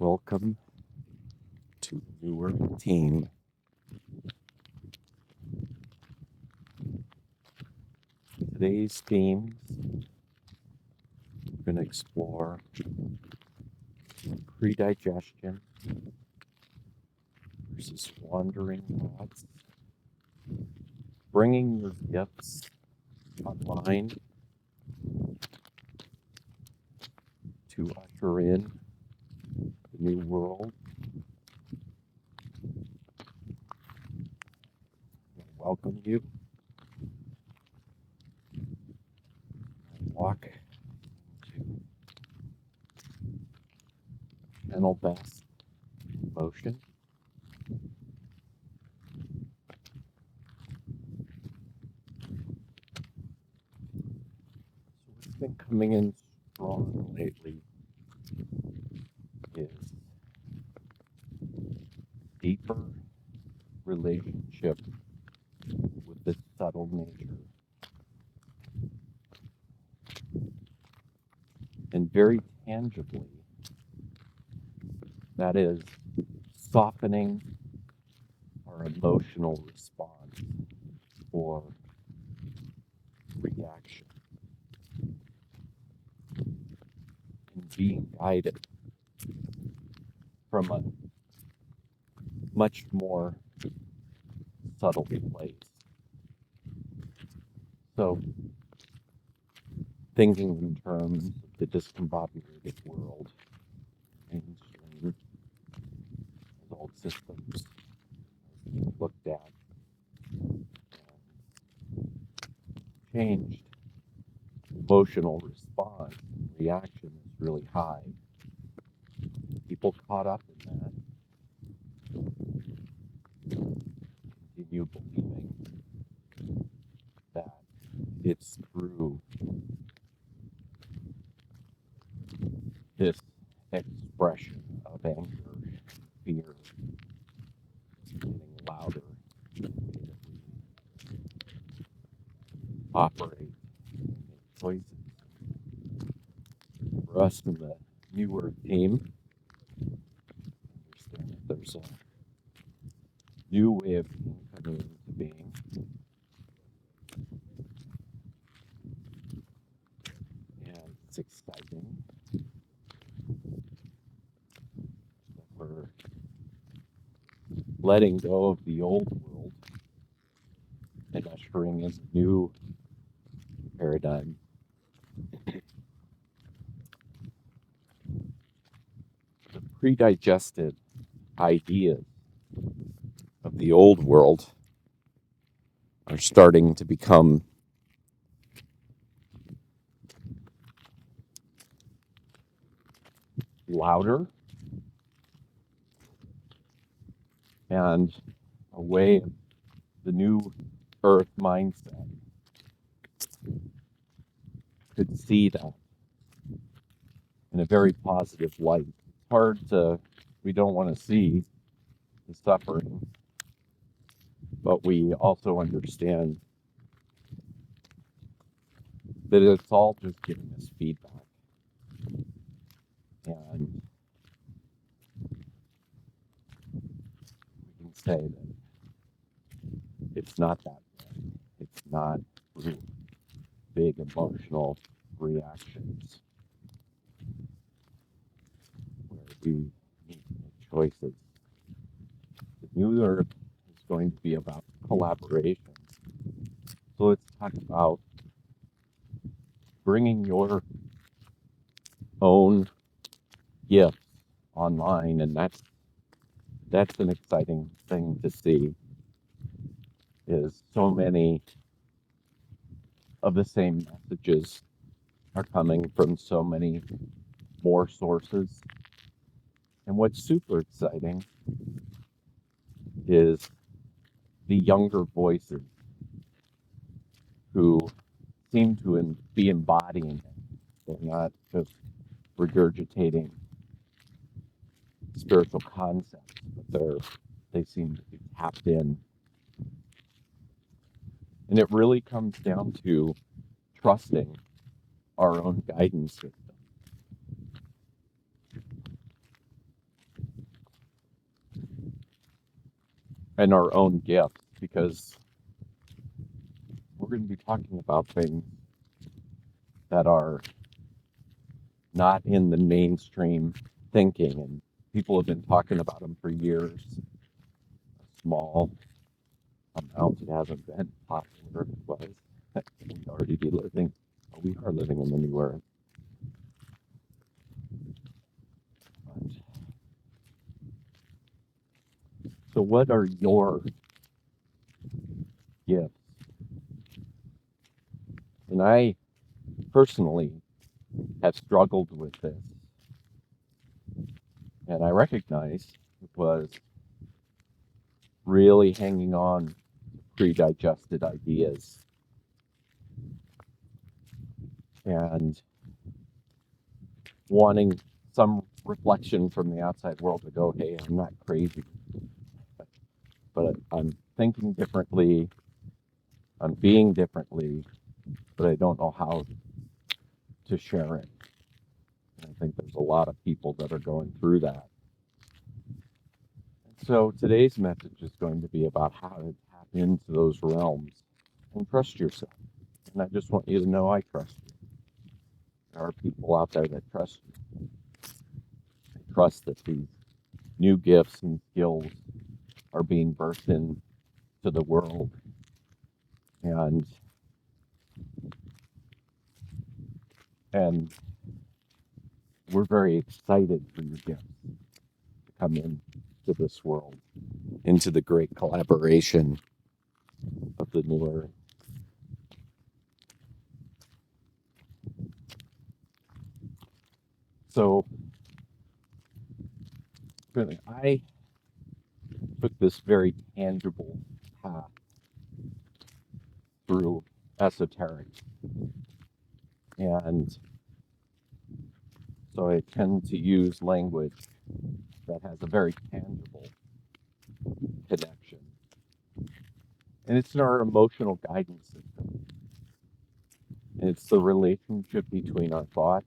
Welcome to Newer Team. Today's themes, we're going to explore predigestion versus wandering thoughts, bringing your gifts online to usher in the new world. I welcome you. Walk into channel best motion. So what's been coming in strong lately is deeper relationship with the subtle nature. And very tangibly, that is softening our emotional response or reaction and being guided from a much more subtle place. So, thinking in terms of the discombobulated world, mainstream adult systems being looked at and changed, emotional response and reaction is really high. People caught up in that continue believing that it's through this expression of anger, fear, getting louder, the way that we operate and make choices. For us in the newer team, understand that there's a new way of being coming into being. And it's exciting that we're letting go of the old world and ushering in a new paradigm. The predigested ideas of the old world are starting to become louder and a way of the new earth mindset could see that in a very positive light. It's hard to, we don't want to see the suffering, but we also understand that it's all just giving us feedback. And we can say that it's not that way. It's not through big emotional reactions where we need to make choices. The new earth is going to be about collaboration. So let's talk about bringing your own gifts online, and that's an exciting thing to see, is so many of the same messages are coming from so many more sources. And what's super exciting is the younger voices who seem to be embodying it. They're not just regurgitating spiritual concepts, but they seem to be tapped in. And it really comes down to trusting our own guidance system. and our own gifts, because we're going to be talking about things that are not in the mainstream thinking, and people have been talking about them for years. A small amount, it hasn't been popular. It was. We'd already be living. We are living in the new era. So, what are your gifts? And I personally have struggled with this, and I recognize it was really hanging on to predigested ideas and wanting some reflection from the outside world to go, hey, I'm not crazy, but I'm thinking differently, I'm being differently, but I don't know how to share it. And I think there's a lot of people that are going through that. So today's message is going to be about how to tap into those realms and trust yourself. And I just want you to know I trust you. There are people out there that trust you. They trust that these new gifts and skills are being birthed into the world. And we're very excited for your gifts to come into this world, into the great collaboration of the new era. So I took this very tangible path through esoteric. And so I tend to use language that has a very tangible connection. And it's in our emotional guidance system. And it's the relationship between our thoughts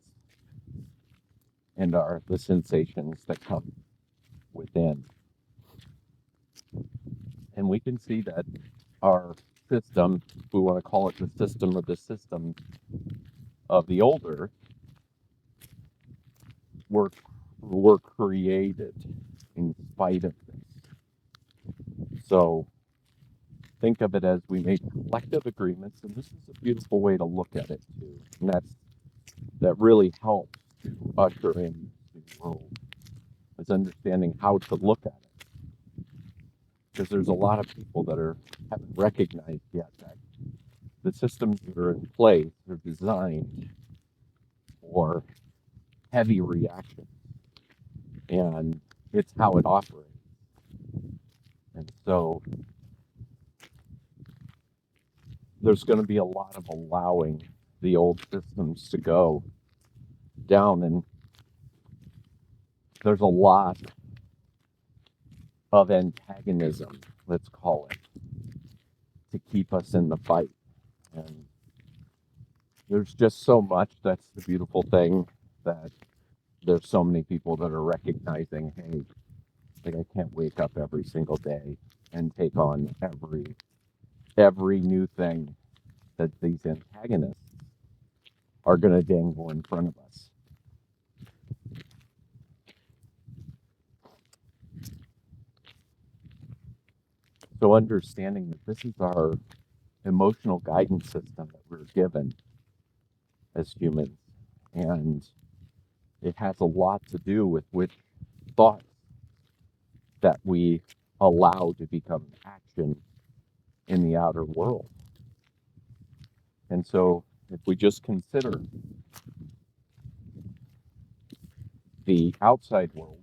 and the sensations that come within. And we can see that our system, if we want to call it the system of the systems of the old earth, were created in spite of this. So think of it as we made collective agreements, and this is a beautiful way to look at it too. And that really helps to usher in the world, is understanding how to look at it. Because there's a lot of people that haven't recognized yet that the systems that are in place are designed for heavy reactions, and it's how it operates. And so there's going to be a lot of allowing the old systems to go down, and there's a lot of antagonism, let's call it, to keep us in the fight. And there's just so much. That's the beautiful thing, that there's so many people that are recognizing, hey, like, I can't wake up every single day and take on every new thing that these antagonists are going to dangle in front of us. So understanding that this is our emotional guidance system that we're given as humans, and it has a lot to do with which thoughts that we allow to become action in the outer world. And so if we just consider the outside world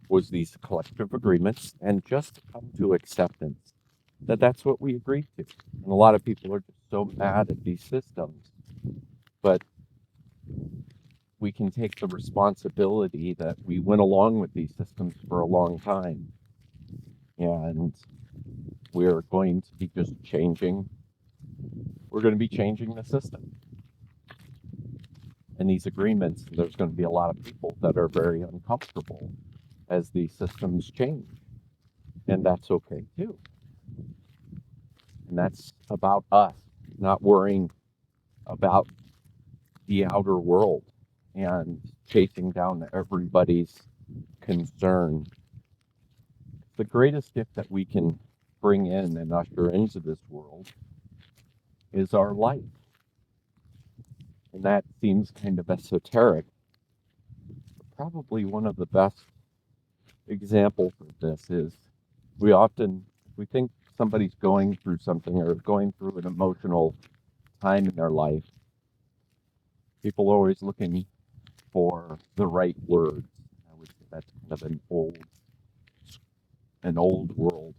was these collective agreements, and just come to acceptance that that's what we agreed to. And a lot of people are just so mad at these systems, but we can take the responsibility that we went along with these systems for a long time, and we're going to be just changing. We're going to be changing the system. And these agreements, there's going to be a lot of people that are very uncomfortable as these systems change. And that's okay too. And that's about us, not worrying about the outer world and chasing down everybody's concern. The greatest gift that we can bring in and usher into this world is our life. And that seems kind of esoteric. But probably one of the best examples of this is we think somebody's going through something or going through an emotional time in their life. People are always looking for the right words. I would say that's kind of an old world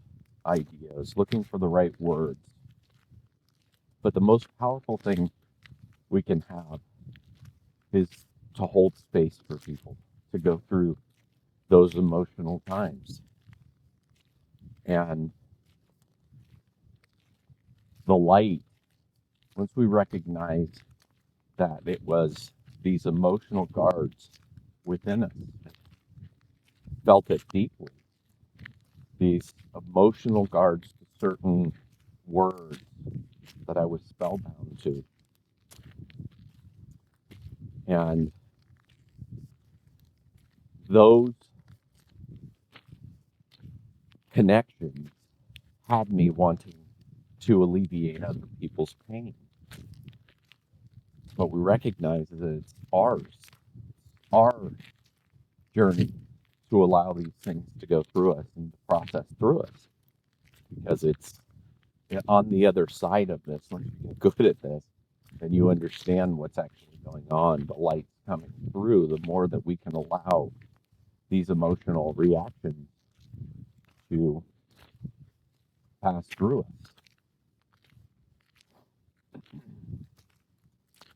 idea, is looking for the right words. But the most powerful thing we can have is to hold space for people to go through those emotional times. And the light, once we recognize that it was these emotional guards within us, felt it deeply, these emotional guards to certain words that I was spellbound to. And those connections had me wanting to alleviate other people's pain. But we recognize that it's our journey to allow these things to go through us and to process through us. Because it's on the other side of this, when you get good at this, and you understand what's actually going on, the light's coming through, the more that we can allow these emotional reactions to pass through us.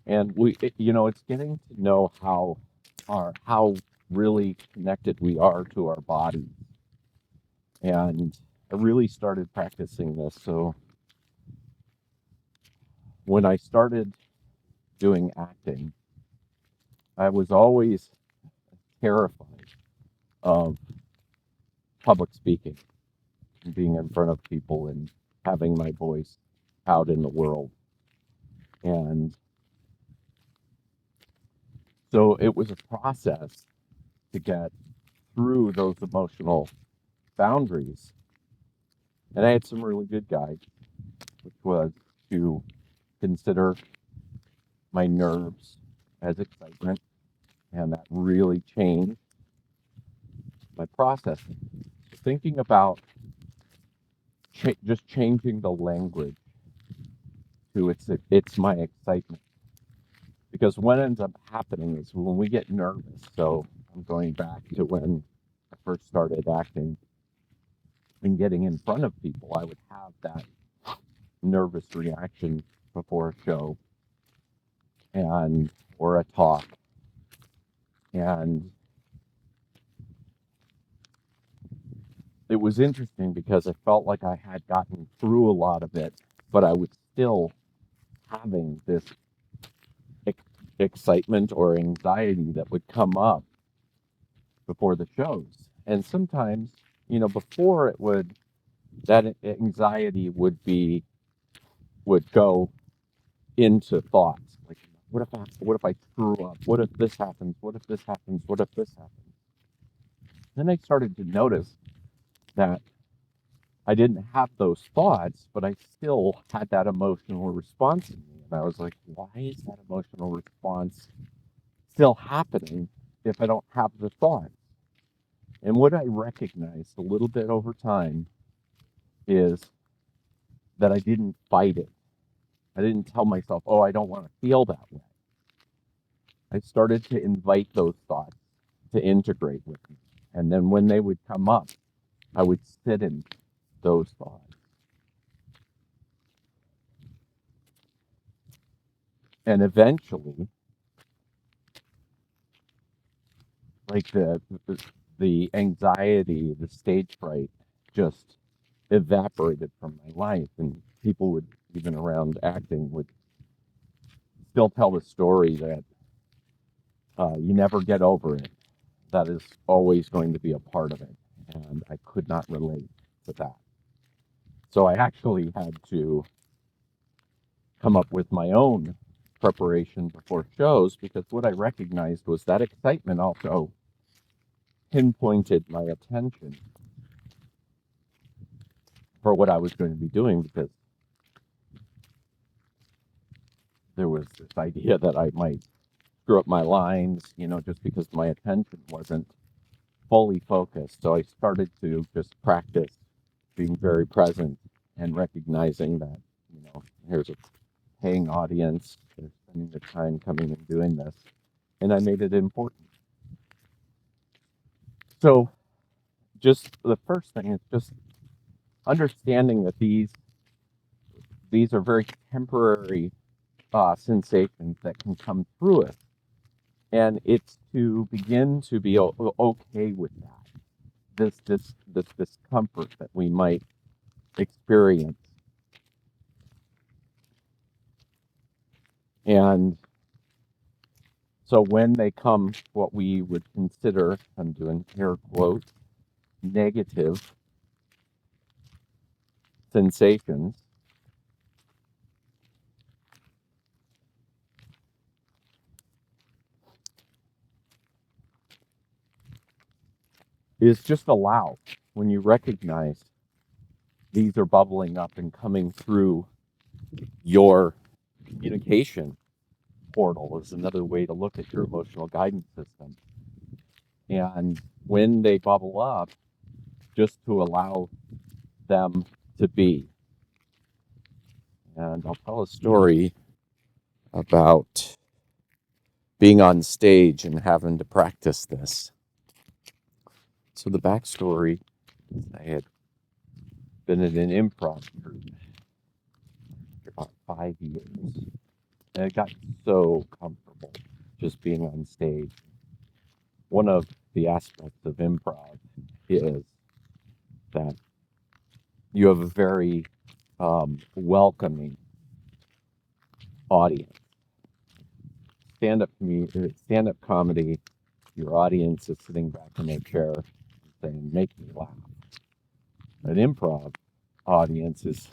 And it's getting to know how really connected we are to our bodies. And I really started practicing this. So when I started doing acting, I was always terrified of public speaking and being in front of people and having my voice out in the world. And so it was a process to get through those emotional boundaries. And I had some really good guides, which was to consider my nerves as excitement. And that really changed my processing. So thinking about just changing the language to it's my excitement. Because what ends up happening is when we get nervous, so I'm going back to when I first started acting and getting in front of people, I would have that nervous reaction before a show and or a talk. And it was interesting because I felt like I had gotten through a lot of it, but I was still having this excitement or anxiety that would come up before the shows. And sometimes, before that anxiety would go into thoughts like, what if I screw up? What if this happens? What if this happens? What if this happens? Then I started to notice that I didn't have those thoughts, but I still had that emotional response in me. And I was like, why is that emotional response still happening if I don't have the thoughts? And what I recognized a little bit over time is that I didn't fight it. I didn't tell myself, oh, I don't want to feel that way. I started to invite those thoughts to integrate with me. And then when they would come up, I would sit in those thoughts. And eventually, like the anxiety, the stage fright just evaporated from my life. And people would, even around acting, would still tell the story that you never get over it. That is always going to be a part of it. And I could not relate to that. So I actually had to come up with my own preparation before shows, because what I recognized was that excitement also pinpointed my attention for what I was going to be doing, because there was this idea that I might screw up my lines, just because my attention wasn't fully focused. So I started to just practice being very present and recognizing that, here's a paying audience, they're spending the time coming and doing this, and I made it important. So just the first thing is just understanding that these are very temporary sensations that can come through us, and it's to begin to be okay with that, this discomfort that we might experience. And so when they come, what we would consider, I'm doing air quotes, negative sensations, is just allow. When you recognize these are bubbling up and coming through your communication portal, is another way to look at your emotional guidance system. And when they bubble up, just to allow them to be. And I'll tell a story about being on stage and having to practice this. So the backstory, I had been in an improv group for about 5 years, and I got so comfortable just being on stage. One of the aspects of improv is that you have a very welcoming audience. Stand-up comedy, your audience is sitting back in their chair and saying, "Make me laugh." An improv audience is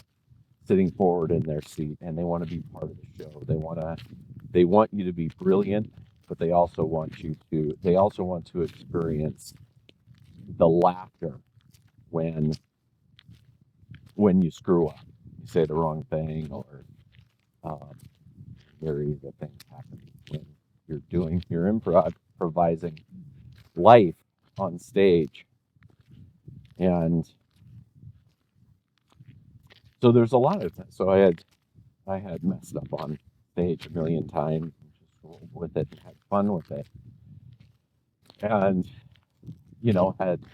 sitting forward in their seat, and they want to be part of the show. They want you to be brilliant, but they also want to experience the laughter when you screw up, you say the wrong thing, or very the things happen when you're improvising life on stage. And so there's a lot of things. So I had messed up on stage a million times, and just rolled with it and had fun with it. And, had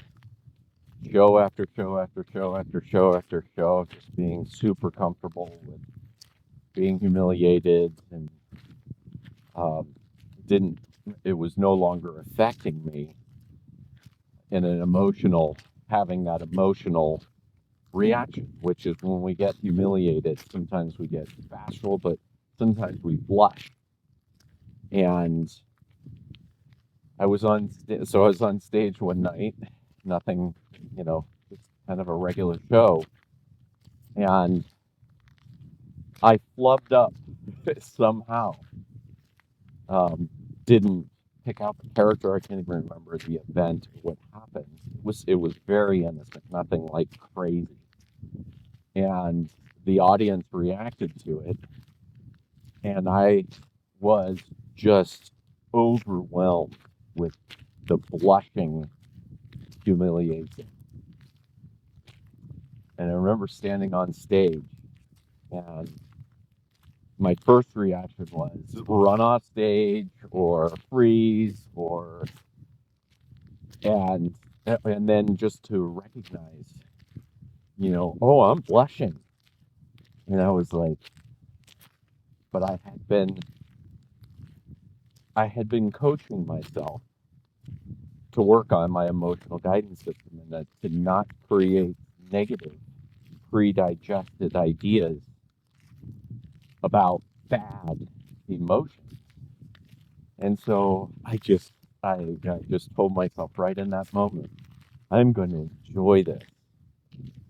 show after show after show after show after show, just being super comfortable with being humiliated, and it was no longer affecting me in having that emotional reaction, which is when we get humiliated, sometimes we get bashful, but sometimes we blush. And I was on stage one night, nothing, just kind of a regular show, and I flubbed up somehow. Didn't pick out the character. I can't even remember the event or what happened. It was very innocent, nothing like crazy. And the audience reacted to it, and I was just overwhelmed with the blushing humiliation. And I remember standing on stage, and my first reaction was run off stage or freeze, and then just to recognize, oh, I'm blushing. And I was like, but I had been coaching myself to work on my emotional guidance system, and that to not create negative pre-digested ideas about bad emotions. And so I just told myself right in that moment, I'm going to enjoy this.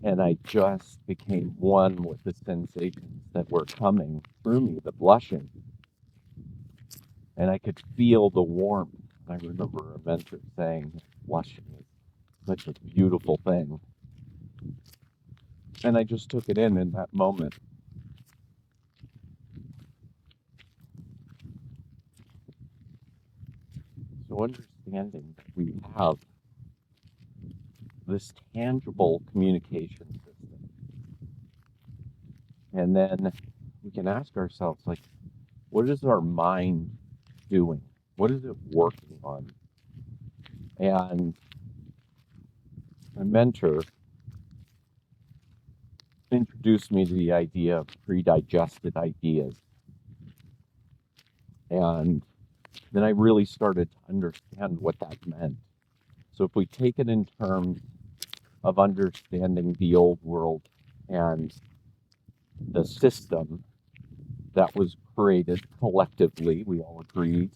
And I just became one with the sensations that were coming through me, the blushing. And I could feel the warmth. I remember a mentor saying, blushing is such a beautiful thing. And I just took it in that moment. So understanding that we have this tangible communication system. And then we can ask ourselves, like, what is our mind doing? What is it working on? And my mentor introduced me to the idea of predigested ideas. And then I really started to understand what that meant. So if we take it in terms of understanding the old world and the system that was created collectively, we all agreed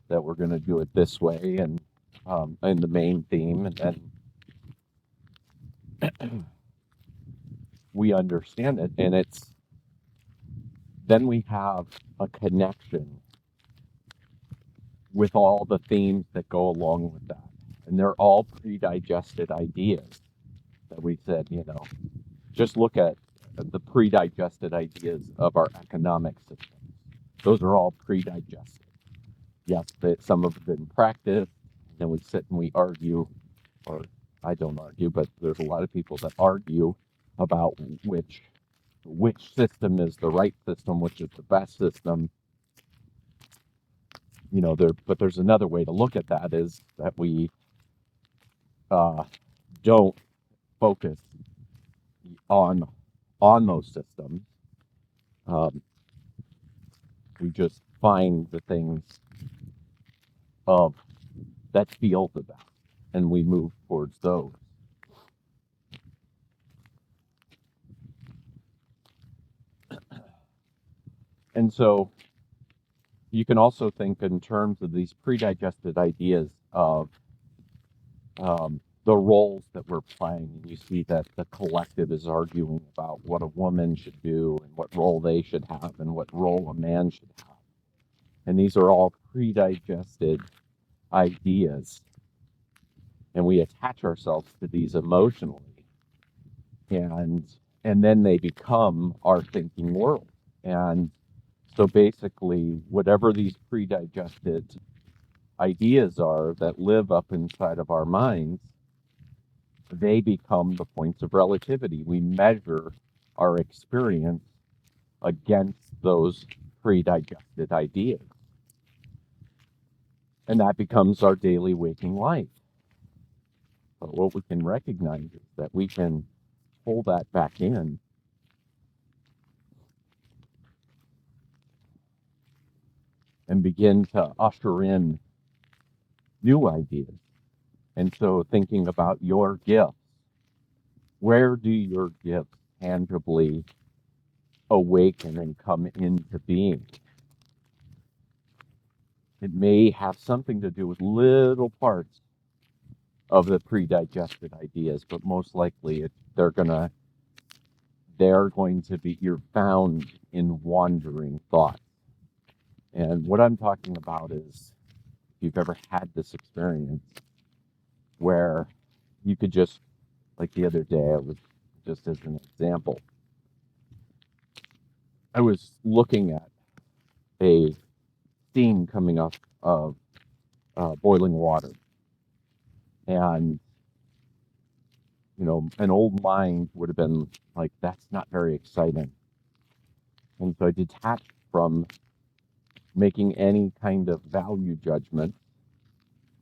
that we're going to do it this way, and the main theme, and then we understand it, and then we have a connection with all the themes that go along with that, and they're all pre-digested ideas that we said, just look at the pre-digested ideas of our economic system. Those are all pre-digested. Yes, some of them practice, and then we sit and we argue, or I don't argue, but there's a lot of people that argue about which system is the right system, which is the best system. But there's another way to look at that, is that we don't focus on those systems. We just find the things of that feel the best, and we move towards those. And so you can also think in terms of these pre-digested ideas of the roles that we're playing. And you see that the collective is arguing about what a woman should do and what role they should have and what role a man should have. And these are all pre-digested ideas. And we attach ourselves to these emotionally. And then they become our thinking world. And so basically, whatever these pre-digested ideas are that live up inside of our minds, they become the points of relativity. We measure our experience against those pre-digested ideas. And that becomes our daily waking life. But what we can recognize is that we can pull that back in and begin to usher in new ideas. And so thinking about your gifts, where do your gifts tangibly awaken and come into being? It may have something to do with little parts of the pre-digested ideas, but most likely they're going to be, you're found in wandering thoughts. And what I'm talking about is, if you've ever had this experience where you could just, like the other day, I was, just as an example, I was looking at a steam coming up of boiling water. And, an old mind would have been like, that's not very exciting. And so I detached from making any kind of value judgment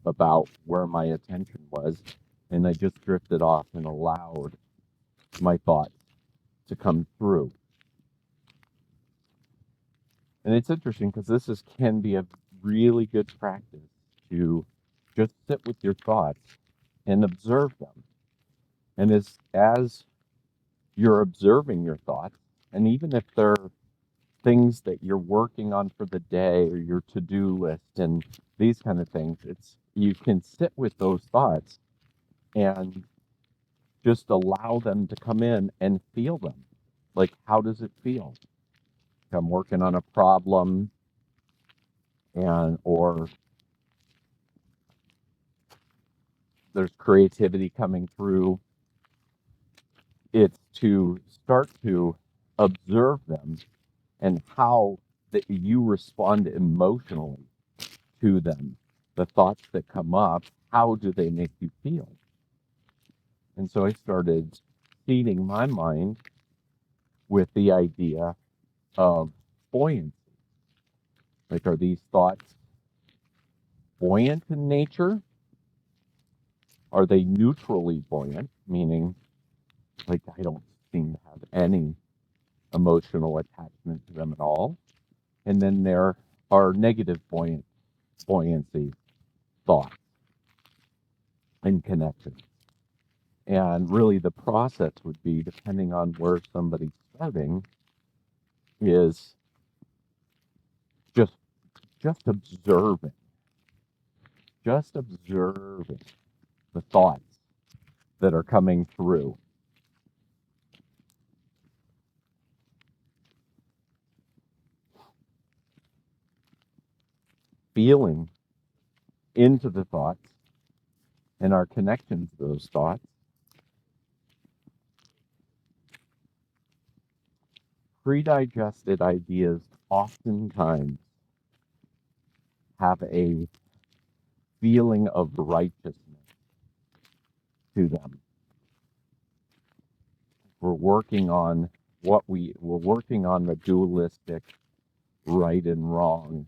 about where my attention was. And I just drifted off and allowed my thoughts to come through. And it's interesting because this can be a really good practice to just sit with your thoughts and observe them. And as you're observing your thoughts, and even if they're things that you're working on for the day or your to-do list and these kind of things, you can sit with those thoughts and just allow them to come in and feel them. Like, how does it feel? I'm working on a problem, or there's creativity coming through. It's to start to observe them and how that you respond emotionally to them. The thoughts that come up, how do they make you feel? And so I started seeding my mind with the idea of buoyancy. Like, are these thoughts buoyant in nature? Are they neutrally buoyant, meaning, like, I don't seem to have any emotional attachment to them at all? And then there are negative buoyancy thoughts and connections. And really, the process would be, depending on where somebody's starting, is just just observing, just observing the thoughts that are coming through. Feeling into the thoughts and our connection to those thoughts. Predigested ideas oftentimes have a feeling of righteousness to them. We're working on we're working on the dualistic right and wrong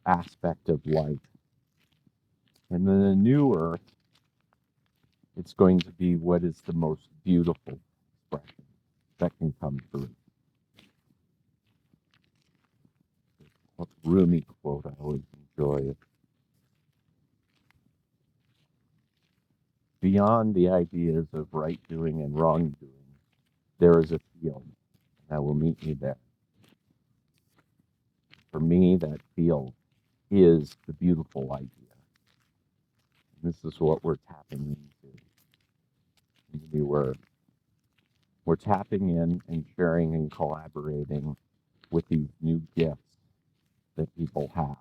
aspect of life. And then the new earth, it's going to be what is the most beautiful expression that can come through. What Rumi quote I always enjoy: beyond the ideas of right doing and wrong doing, there is a field, and I will meet you there. For me, that field is the beautiful idea. And this is what we're tapping into. We're tapping in and sharing and collaborating with these new gifts that people have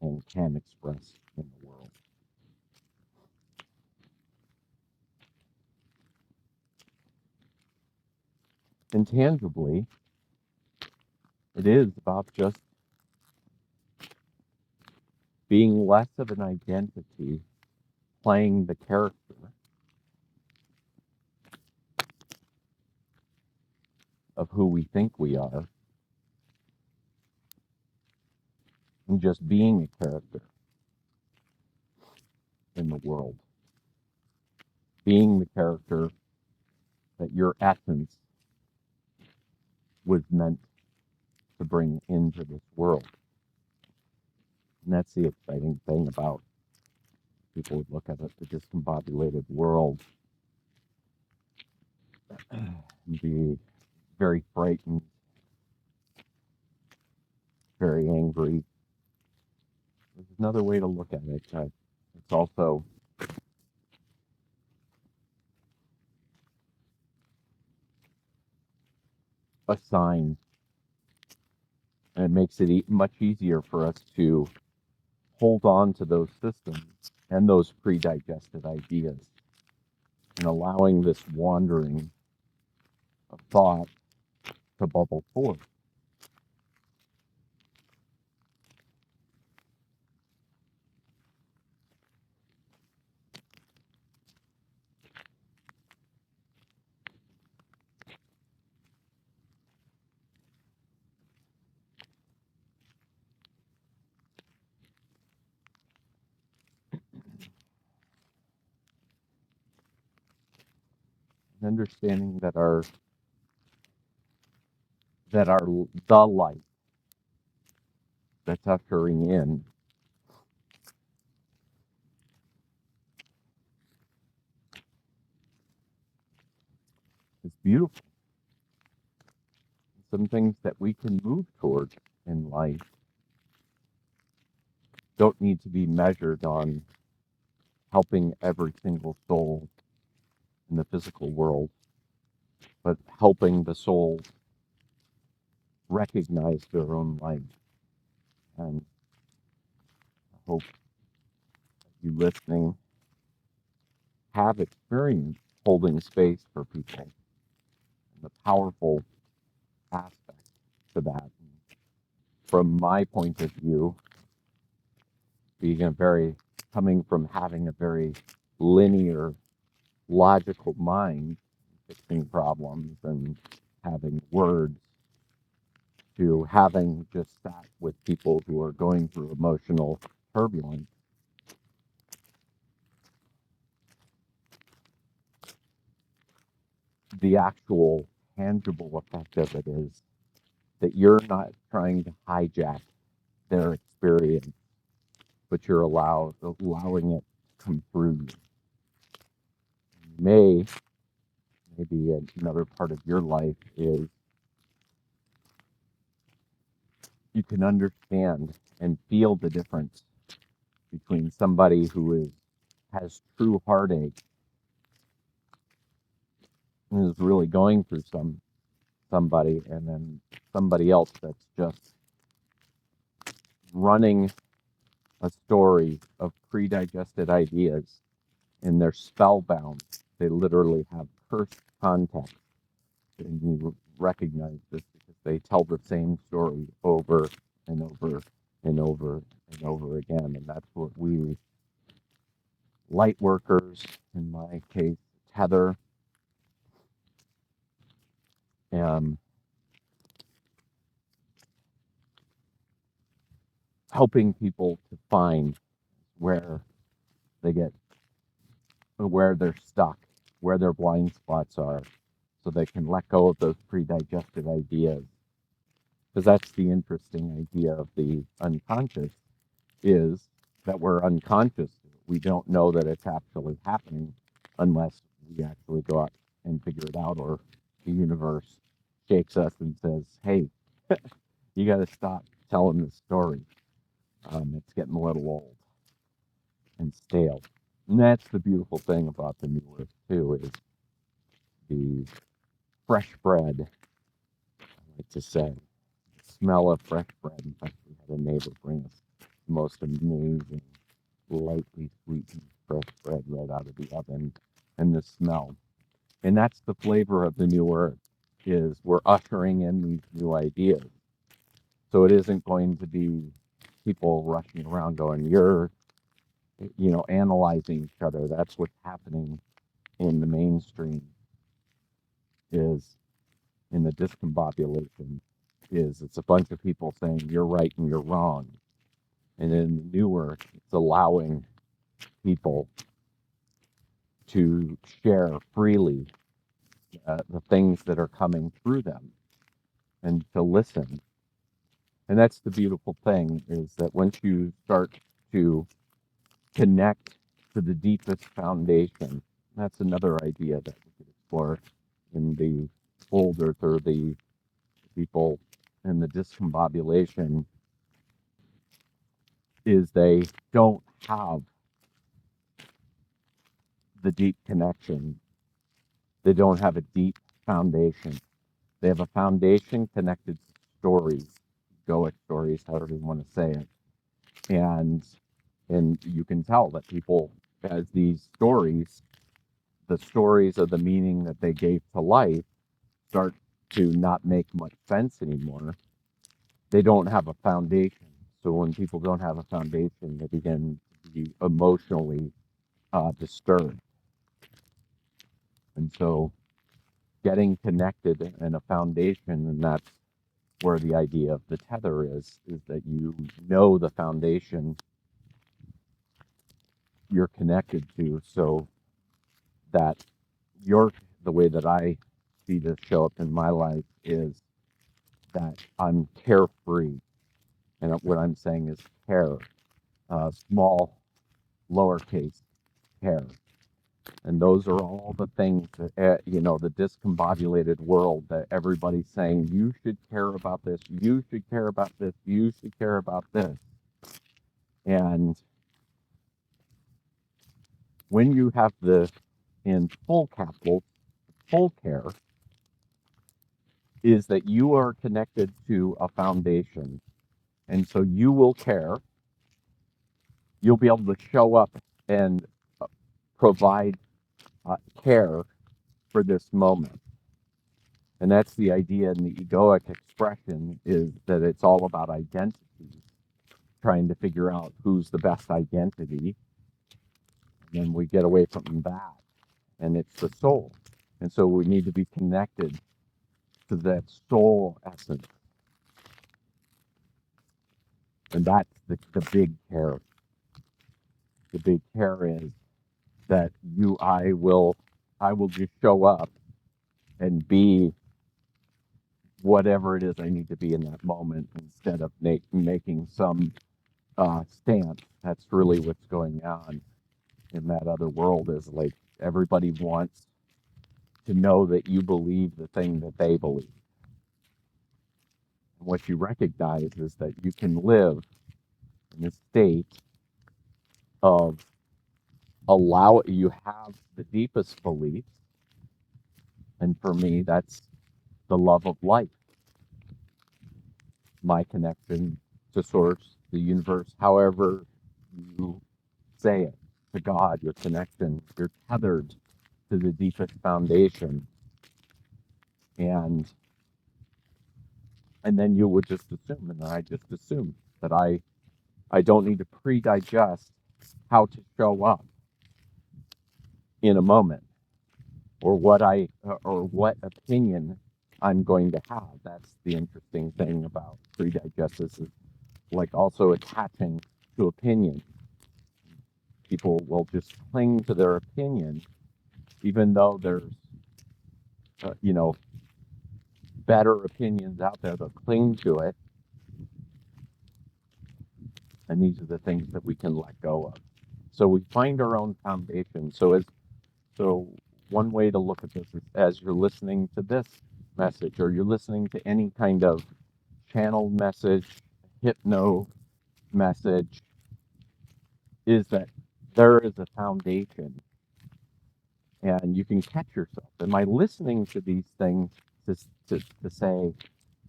and can express in the world. Intangibly, it is about just being less of an identity, playing the character, of who we think we are, and just being a character in the world. Being the character that your essence was meant to bring into this world. And that's the exciting thing about people would look at it, the discombobulated world, and be very frightened, very angry. There's another way to look at it. It's also a sign, and it makes it much easier for us to hold on to those systems and those pre-digested ideas, and allowing this wandering of thought to bubble forth. And understanding that the light that's ushering in is beautiful. Some things that we can move toward in life don't need to be measured on helping every single soul in the physical world, but helping the soul recognize their own light. And I hope you listening have experienced holding space for people and the powerful aspect to that. From my point of view, coming from having a very linear, logical mind, fixing problems and having words, to having just sat with people who are going through emotional turbulence, the actual tangible effect of it is that you're not trying to hijack their experience, but you're allowing it to come through you. Maybe another part of your life is you can understand and feel the difference between somebody who has true heartache and is really going through somebody, and then somebody else that's just running a story of predigested ideas, and they're spellbound. They literally have cursed context, and you recognize this because they tell the same story over and over and over and over again. And that's what we light workers, in my case, tether, and helping people to find where they get where they're stuck, where their blind spots are, so they can let go of those predigested ideas. Because that's the interesting idea of the unconscious, is that we're unconscious. We don't know that it's actually happening unless we actually go out and figure it out, or the universe shakes us and says, hey, you got to stop telling the story. It's getting a little old and stale. And that's the beautiful thing about the new earth, too, is the fresh bread, I like to say. The smell of fresh bread. In fact, we had a neighbor bring us the most amazing, lightly sweetened fresh bread right out of the oven, and the smell. And that's the flavor of the new earth, is we're ushering in these new ideas. So it isn't going to be people rushing around going, you're analyzing each other. That's what's happening in the mainstream, is in the discombobulation, is it's a bunch of people saying you're right and you're wrong. And in the new earth, it's allowing people to share freely the things that are coming through them, and to listen. And that's the beautiful thing, is that once you start to connect to the deepest foundation, that's another idea that we could explore in the old earth, or the people in the discombobulation, is they don't have the deep connection. They don't have a deep foundation. They have a foundation connected to stories, egoic stories, however you want to say it. And you can tell that people, as these stories, the stories of the meaning that they gave to life, start to not make much sense anymore. They don't have a foundation. So when people don't have a foundation, they begin to be emotionally disturbed. And so getting connected and a foundation, and that's where the idea of the tether is that you know the foundation you're connected to, so that the way that I see this show up in my life is that I'm carefree. And what I'm saying is care, small, lowercase care. And those are all the things that, the discombobulated world, that everybody's saying, you should care about this, you should care about this, you should care about this. And when you have the in full capital, full care, is that you are connected to a foundation. And so you will care. You'll be able to show up and provide care for this moment. And that's the idea in the egoic expression, is that it's all about identity, trying to figure out who's the best identity. And then we get away from that, and it's the soul. And so we need to be connected to that soul essence. And that's the big care. The big care is that I will just show up and be whatever it is I need to be in that moment, instead of making some stance. That's really what's going on in that other world, is like everybody wants to know that you believe the thing that they believe. And what you recognize is that you can live in a state of you have the deepest beliefs. And for me, that's the love of life, my connection to source, the universe, however you say it, to God, your connection, you're tethered to the deepest foundation. And then you would just assume, and I just assume that I don't need to pre-digest how to show up in a moment, or what opinion I'm going to have. That's the interesting thing about pre-digestives, is like also attaching to opinion. People will just cling to their opinion, even though there's, better opinions out there. They'll cling to it. And these are the things that we can let go of. So we find our own foundation. So one way to look at this is, as you're listening to this message, or you're listening to any kind of channeled message, hypno message, is that there is a foundation, and you can catch yourself. Am I listening to these things to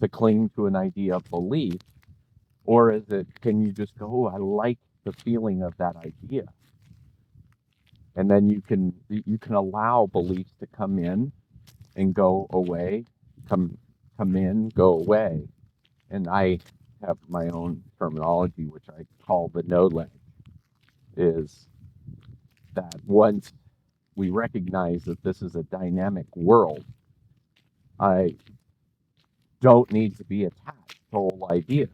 cling to an idea of belief, or can you just go, oh, I like the feeling of that idea? And then you can allow beliefs to come in and go away, come in, go away. And I have my own terminology, which I call the no leg, is that once we recognize that this is a dynamic world, I don't need to be attached to old ideas.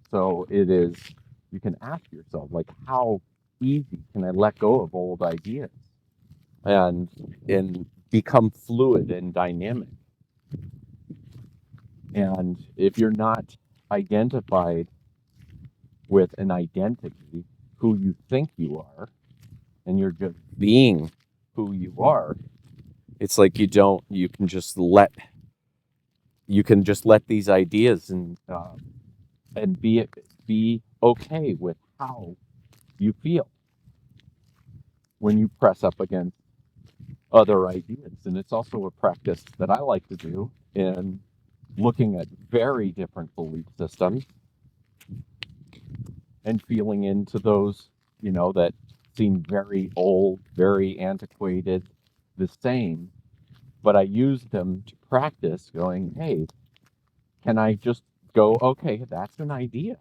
So you can ask yourself, like, how easy can I let go of old ideas and become fluid and dynamic? And if you're not identified with an identity, who you think you are, and you're just being who you are, it's like you can just let these ideas and be okay with how you feel when you press up against other ideas. And it's also a practice that I like to do in looking at very different belief systems and feeling into those, that seem very old, very antiquated, the same, but I use them to practice going, hey, can I just go, okay, that's an idea.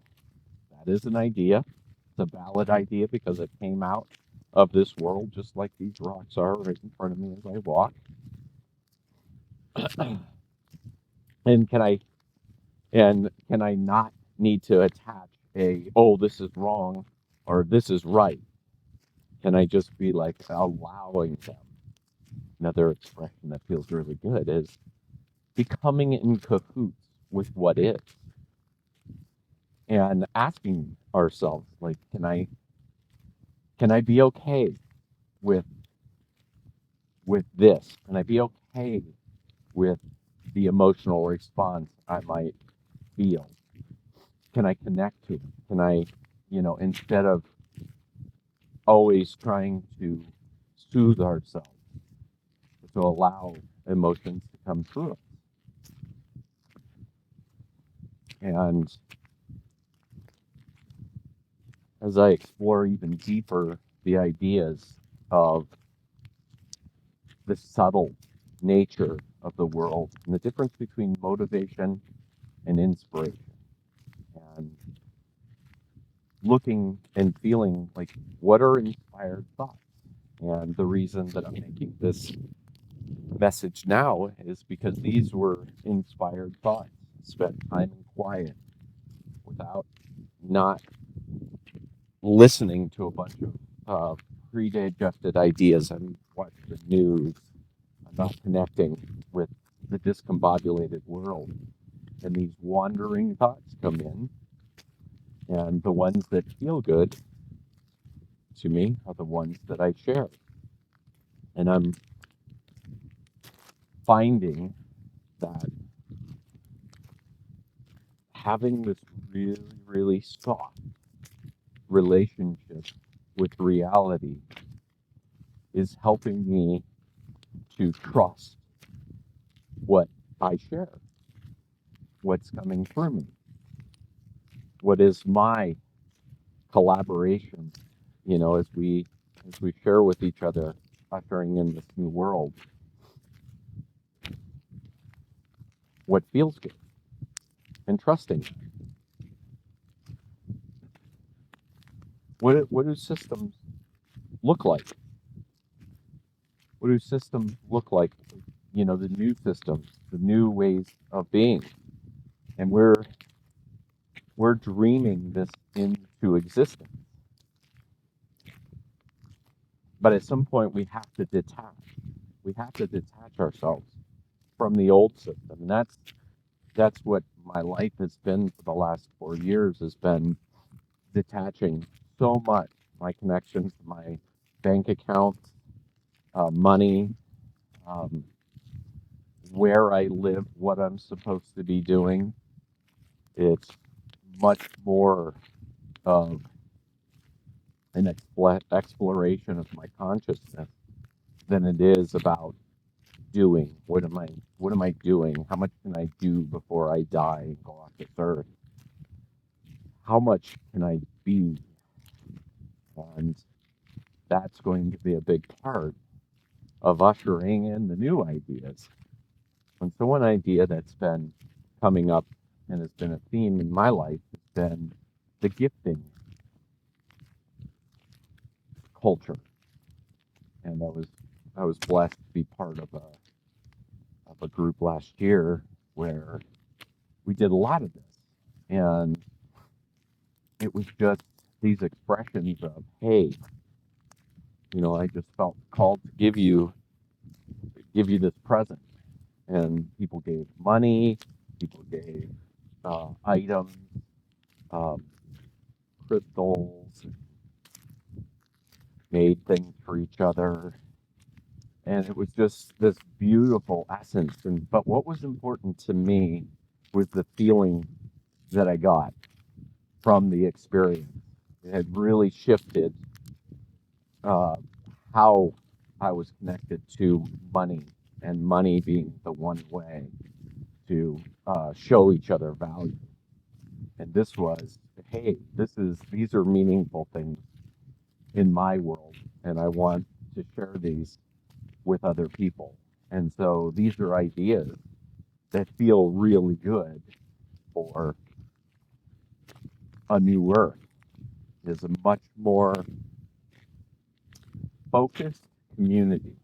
That is an idea. It's a valid idea because it came out of this world, just like these rocks are right in front of me as I walk. And can I not need to attach this is wrong or this is right? Can I just be like allowing them? Another expression that feels really good is becoming in cahoots with what is, and asking ourselves, like, can I be okay with this? Can I be okay with the emotional response I might feel? Can I connect to it? Can I, instead of always trying to soothe ourselves, to allow emotions to come through us. And as I explore even deeper the ideas of the subtle nature of the world and the difference between motivation and inspiration, and looking and feeling like, what are inspired thoughts? And the reason that I'm making this message now is because these were inspired thoughts. Spent time in quiet without not listening to a bunch of pre-digested ideas. I'm watching the news. I'm not connecting with the discombobulated world. And these wandering thoughts come in, and the ones that feel good to me are the ones that I share. And I'm finding that having this really, really soft relationship with reality is helping me to trust what I share, what's coming through me, what is my collaboration, as we share with each other, ushering in this new world, what feels good, and trusting. What do systems look like? What do systems look like? The new systems, the new ways of being, and we're dreaming this into existence. But at some point, we have to detach. We have to detach ourselves from the old system, and that's what my life has been for the last 4 years. Has been detaching so much my connections, my bank accounts, money, um, where I live, what I'm supposed to be doing. It's much more of an exploration of my consciousness than it is about doing. What am I doing? How much can I do before I die and go off this earth? How much can I be? And that's going to be a big part of ushering in the new ideas. And so one idea that's been coming up and has been a theme in my life has been the gifting culture. And I was blessed to be part of a group last year where we did a lot of this. And it was just these expressions of, hey, I just felt called to give you this present. And people gave money, people gave items, um, crystals, made things for each other. And it was just this beautiful essence. But what was important to me was the feeling that I got from the experience. It had really shifted uh, how I was connected to money, and money being the one way to show each other value. And this was, hey, these are meaningful things in my world, and I want to share these with other people. And so these are ideas that feel really good for a new earth. Is a much more focused community.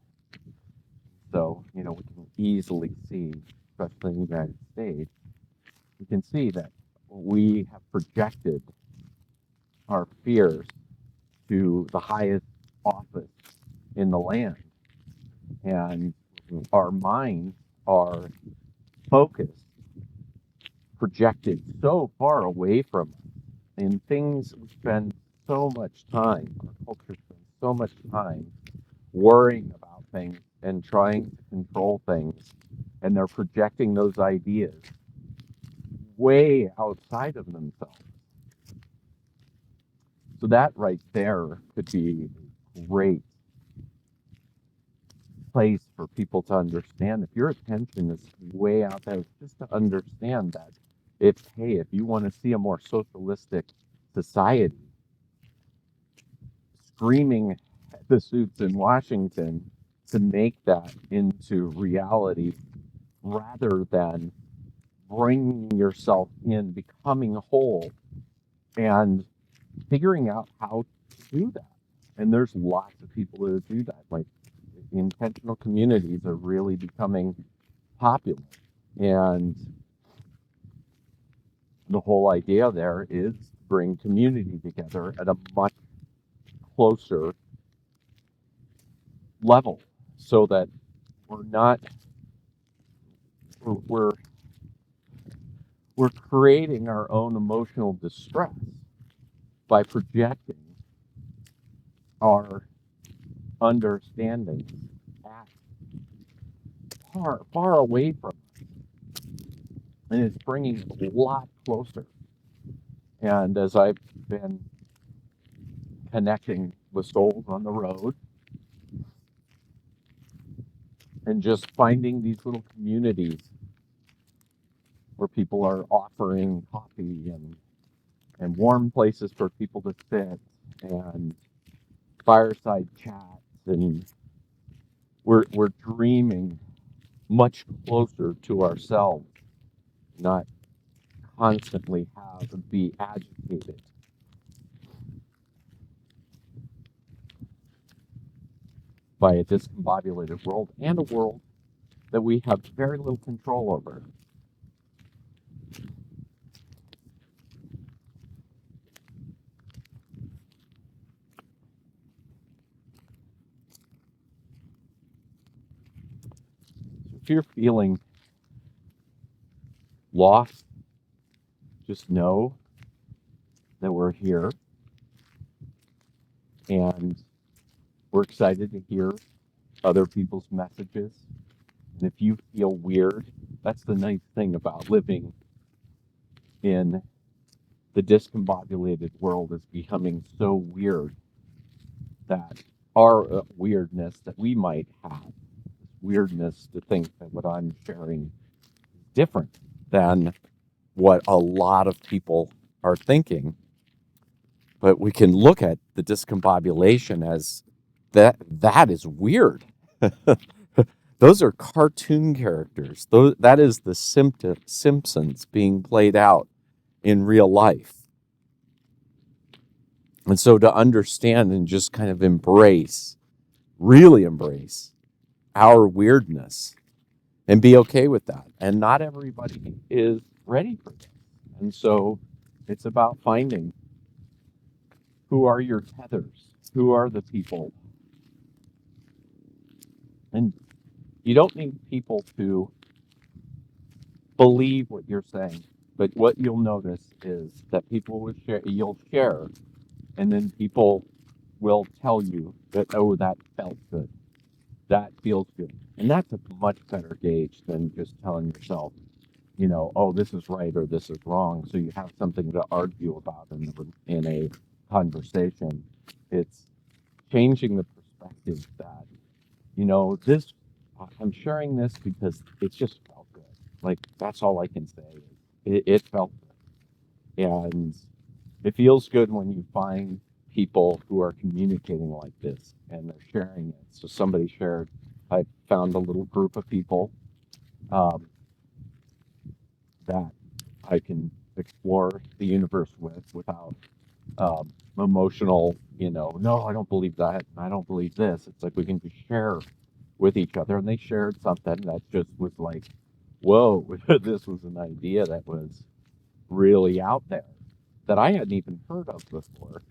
So, we can easily see, especially in the United States, we can see that we have projected our fears to the highest office in the land. And our minds are focused, projected so far away from us in things we spend so much time, our culture spends so much time worrying about things and trying to control things. And they're projecting those ideas way outside of themselves. So that right there could be a great place for people to understand. If your attention is way out there, just to understand that if you want to see a more socialistic society, screaming at the suits in Washington to make that into reality rather than bringing yourself in, becoming whole, and figuring out how to do that. And there's lots of people that do that. Like intentional communities are really becoming popular. And the whole idea there is to bring community together at a much closer level so that we're not we're we're creating our own emotional distress by projecting our understanding at far away from us, and it's bringing it a lot closer. And as I've been connecting with souls on the road and just finding these little communities where people are offering coffee and warm places for people to sit and fireside chats, and we're dreaming much closer to ourselves, not constantly have to be agitated by a discombobulated world and a world that we have very little control over. If you're feeling lost, just know that we're here and we're excited to hear other people's messages. And if you feel weird, that's the nice thing about living in the discombobulated world, is becoming so weird that our weirdness that we might have, weirdness to think that what I'm sharing is different than what a lot of people are thinking. But we can look at the discombobulation as that is weird. Those are cartoon characters. That is the Simpsons being played out in real life. And so to understand and just kind of embrace, really embrace our weirdness and be okay with that. And not everybody is ready for this. And so it's about finding who are your tethers, who are the people. And you don't need people to believe what you're saying, but what you'll notice is that people will share, you'll share, and then people will tell you that, oh, that felt good. That feels good. And that's a much better gauge than just telling yourself, oh, this is right or this is wrong. So you have something to argue about in a conversation. It's changing the perspective that, this, I'm sharing this because it just felt good. Like, that's all I can say. It felt good. And it feels good when you find people who are communicating like this and they're sharing it. So somebody shared, I found a little group of people that I can explore the universe with without emotional, no, I don't believe that, and I don't believe this. It's like we can just share with each other. And they shared something that just was like, whoa, this was an idea that was really out there that I hadn't even heard of before.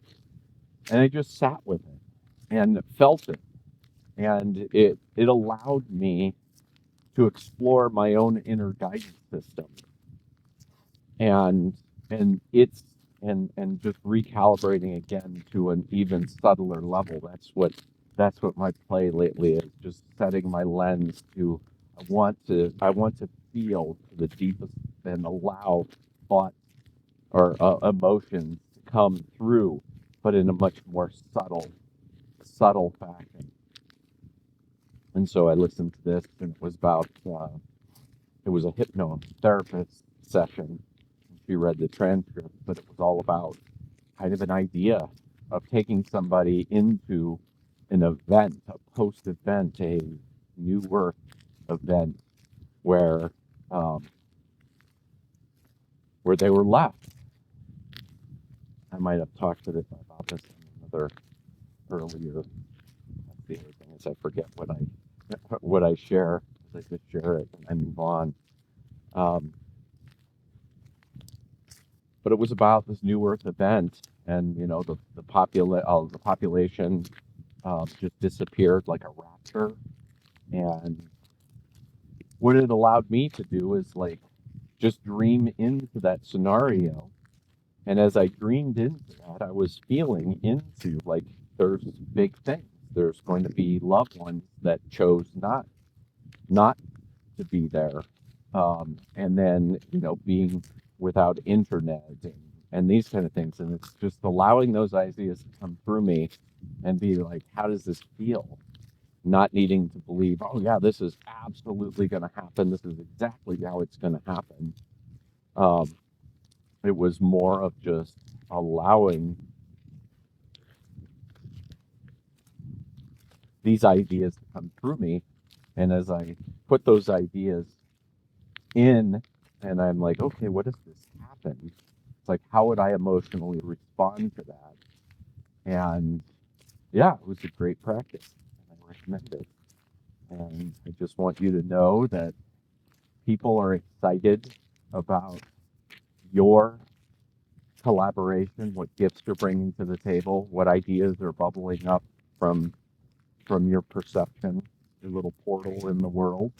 And I just sat with it and felt it. And it allowed me to explore my own inner guidance system. And it's and just recalibrating again to an even subtler level. That's what my play lately is, just setting my lens to I want to feel to the deepest and allow thought or emotions to come through, but in a much more subtle fashion. And so I listened to this, and it was about, it was a hypnotherapist session. She read the transcript, but it was all about kind of an idea of taking somebody into an event, a post event, a new work event where um, where they were left. I might have talked to this, about this in another earlier. That's the other thing is I forget what I share. I just share it and I move on. Um, but it was about this New Earth event, and the population just disappeared like a raptor. And what it allowed me to do is like just dream into that scenario. And as I dreamed into that, I was feeling into like there's big things. There's going to be loved ones that chose not to be there, and then being without internet and these kind of things. And it's just allowing those ideas to come through me and be like, how does this feel? Not needing to believe, oh yeah, this is absolutely going to happen. This is exactly how it's going to happen. Um, it was more of just allowing these ideas to come through me. And as I put those ideas in, and I'm like, okay, what if this happened? It's like, how would I emotionally respond to that? And yeah, it was a great practice. And I recommend it. And I just want you to know that people are excited about your collaboration, what gifts you're bringing to the table, what ideas are bubbling up from your perception, your little portal in the world.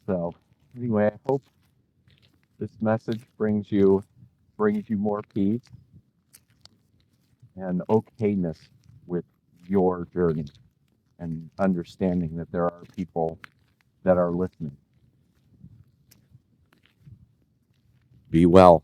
So anyway, I hope this message brings you more peace and okayness with your journey and understanding that there are people that are listening. Be well.